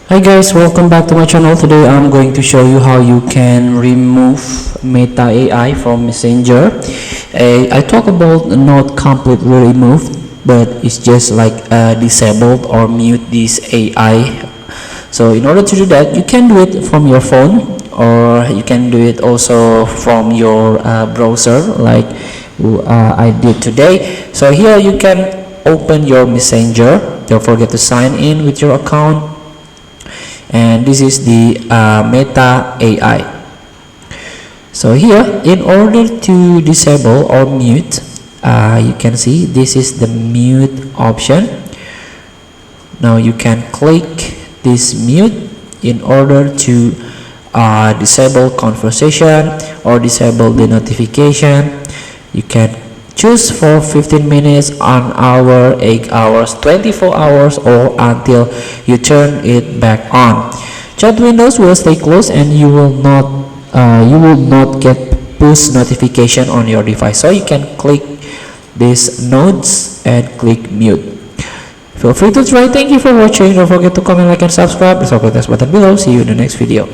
Hi guys, welcome back to my channel. Today I'm going to show you how you can remove Meta AI from Messenger. I talk about not completely removed, but it's just like disabled or mute this AI. So in order to do that, you can do it from your phone, or you can do it also from your browser like I did today. So here you can open your Messenger. Don't forget to sign in with your account, and this is the Meta AI. So here, in order to disable or mute, you can see this is the mute option. Now you can click this mute in order to disable conversation or disable the notification. You can choose for 15 minutes, an hour, 8 hours, 24 hours, or until you turn it back on. Chat windows will stay closed and you will not get push notification on your device. So you can click these nodes and click mute. Feel free to try. Thank you for watching. Don't forget to comment, like, and subscribe. There's a button below. See you in the next video.